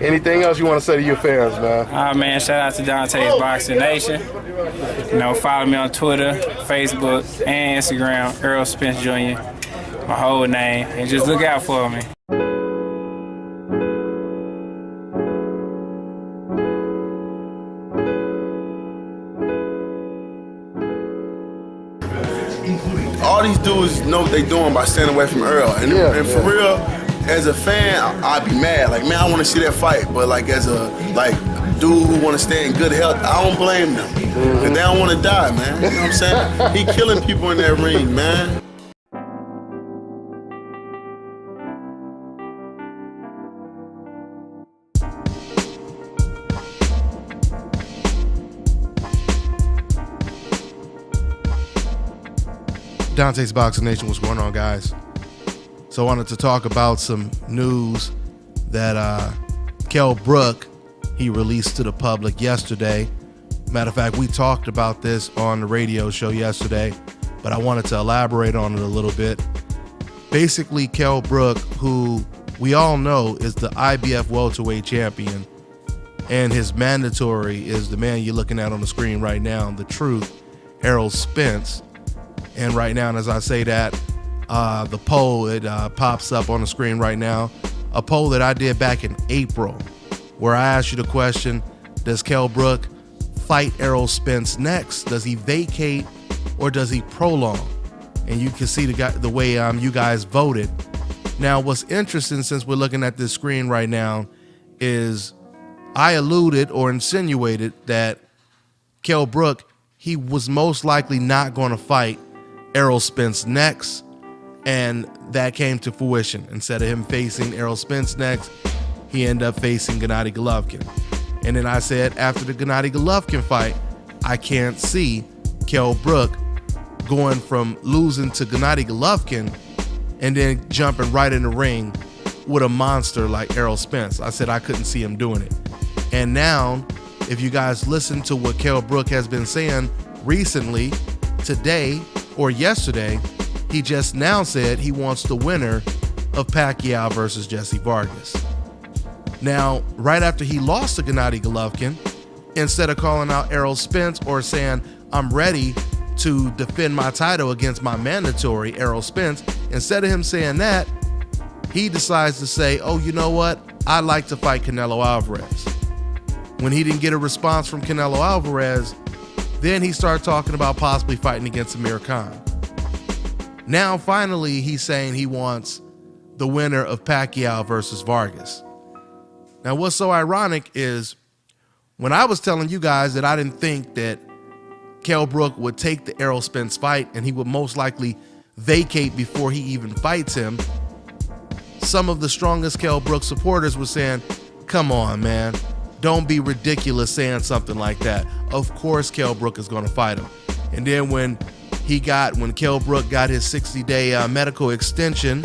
Anything else you want to say to your fans, man? Man, shout out to Dontae'S Boxing Nation. Follow me on Twitter, Facebook, and Instagram, Earl Spence Jr., my whole name, and just look out for me. All these dudes know what they doing by staying away from Earl. And for real, as a fan, I'd be mad. Like, man, I want to see that fight. But like, as a dude who want to stay in good health, I don't blame them. Cause they don't want to die, man. You know what I'm saying? He killing people in that ring, man. Dontae'S Boxing Nation, what's going on, guys? So I wanted to talk about some news that Kell Brook, he released to the public yesterday. Matter of fact, we talked about this on the radio show yesterday, but I wanted to elaborate on it a little bit. Basically, Kell Brook, who we all know is the IBF welterweight champion, and his mandatory is the man you're looking at on the screen right now, the truth, ERROL Spence. And right now, and as I say that, the poll, it pops up on the screen right now, a poll that I did back in April, where I asked you the question, does Kell Brook fight ERROL Spence next? Does he vacate or does he prolong? And you can see the way you guys voted. Now, what's interesting, since we're looking at this screen right now, is I alluded or insinuated that Kell Brook, he was most likely not going to fight ERROL Spence next, and that came to fruition. Instead of him facing ERROL Spence next, he ended up facing Gennady Golovkin. And then I said, after the Gennady Golovkin fight, I can't see Kell Brook going from losing to Gennady Golovkin and then jumping right in the ring with a monster like ERROL Spence. I said I couldn't see him doing it. And now, if you guys listen to what Kell Brook has been saying recently, today or yesterday, he just now said he wants the winner of Pacquiao versus Jesse Vargas. Now, right after he lost to Gennady Golovkin, instead of calling out ERROL Spence or saying, I'm ready to defend my title against my mandatory ERROL Spence, instead of him saying that, he decides to say, oh, you know what? I'd like to fight Canelo Alvarez. When he didn't get a response from Canelo Alvarez, then he started talking about possibly fighting against Amir Khan. Now, finally, he's saying he wants the winner of Pacquiao versus Vargas. Now, what's so ironic is when I was telling you guys that I didn't think that Kell Brook would take the ERROL Spence fight and he would most likely vacate before he even fights him, some of the strongest Kell Brook supporters were saying, come on, man. Don't be ridiculous saying something like that. Of course Kell Brook is going to fight him. And then when Kell Brook got his 60-day medical extension,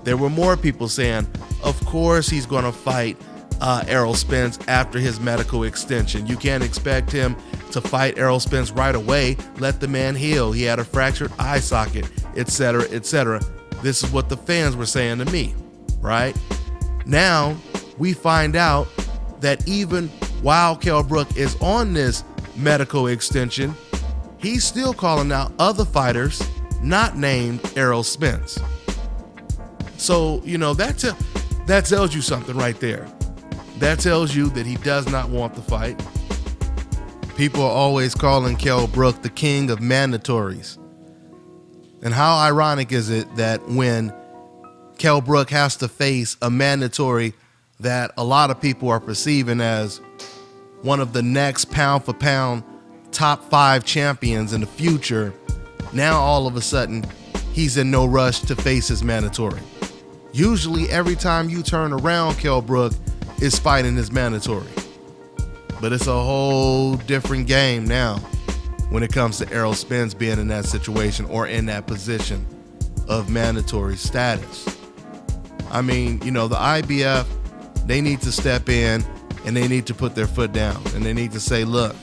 there were more people saying, of course he's going to fight ERROL Spence after his medical extension. You can't expect him to fight ERROL Spence right away. Let the man heal. He had a fractured eye socket, etc., etc. This is what the fans were saying to me, right? Now we find out that even while Kell Brook is on this medical extension, he's still calling out other fighters not named ERROL Spence. So, you know, that tells you something right there. That tells you that he does not want the fight. People are always calling Kell Brook the king of mandatories. And how ironic is it that when Kell Brook has to face a mandatory that a lot of people are perceiving as one of the next pound for pound top 5 champions in the future, now all of a sudden he's in no rush to face his mandatory. Usually every time you turn around, Kell Brook is fighting his mandatory. But it's a whole different game now when it comes to ERROL Spence being in that situation or in that position of mandatory status. I mean, you know, the IBF, they need to step in and they need to put their foot down and they need to say, look,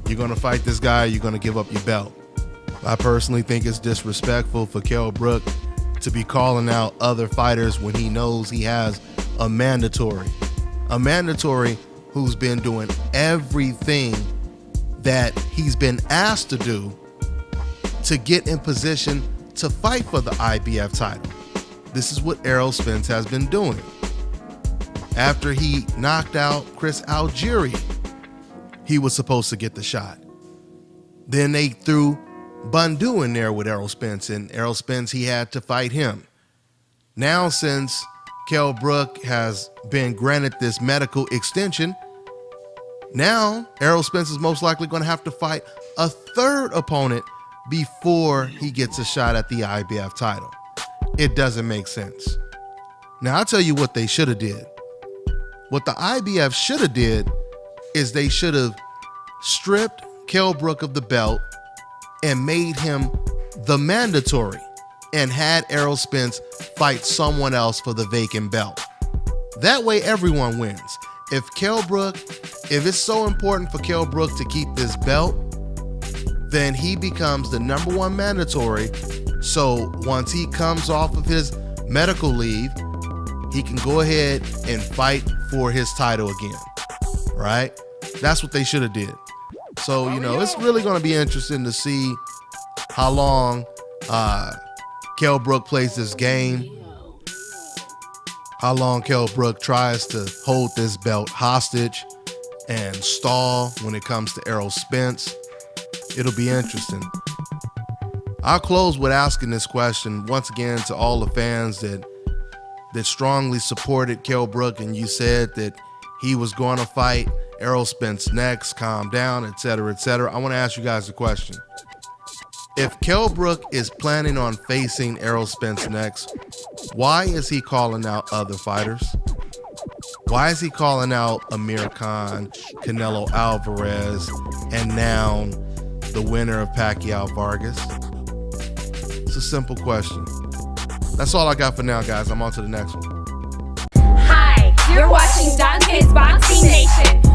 you're going to fight this guy, you're going to give up your belt. I personally think it's disrespectful for Kell Brook to be calling out other fighters when he knows he has a mandatory. A mandatory who's been doing everything that he's been asked to do to get in position to fight for the IBF title. This is what Errol Spence has been doing. After he knocked out Chris Algieri, he was supposed to get the shot. Then they threw Bundu in there with Errol Spence, and Errol Spence, he had to fight him. Now, since Kell Brook has been granted this medical extension, now Errol Spence is most likely going to have to fight a third opponent before he gets a shot at the IBF title. It doesn't make sense. Now, I'll tell you what they should have did. What the IBF should have did is they should have stripped Kell Brook of the belt and made him the mandatory and had Errol Spence fight someone else for the vacant belt. That way everyone wins. If it's so important for Kell Brook to keep this belt, then he becomes the #1 mandatory. So once he comes off of his medical leave, he can go ahead and fight for his title again, right? That's what they should have did. So, it's really going to be interesting to see how long Kell Brook plays this game, how long Kell Brook tries to hold this belt hostage and stall when it comes to Errol Spence. It'll be interesting. I'll close with asking this question once again to all the fans that strongly supported Kell Brook, and you said that he was going to fight Errol Spence next, calm down, etc., etc. I want to ask you guys a question. If Kell Brook is planning on facing Errol Spence next, why is he calling out other fighters? Why is he calling out Amir Khan, Canelo Alvarez, and now the winner of Pacquiao-Vargas? It's a simple question. That's all I got for now, guys. I'm on to the next one. Hi, you're watching Dante's Boxing Nation.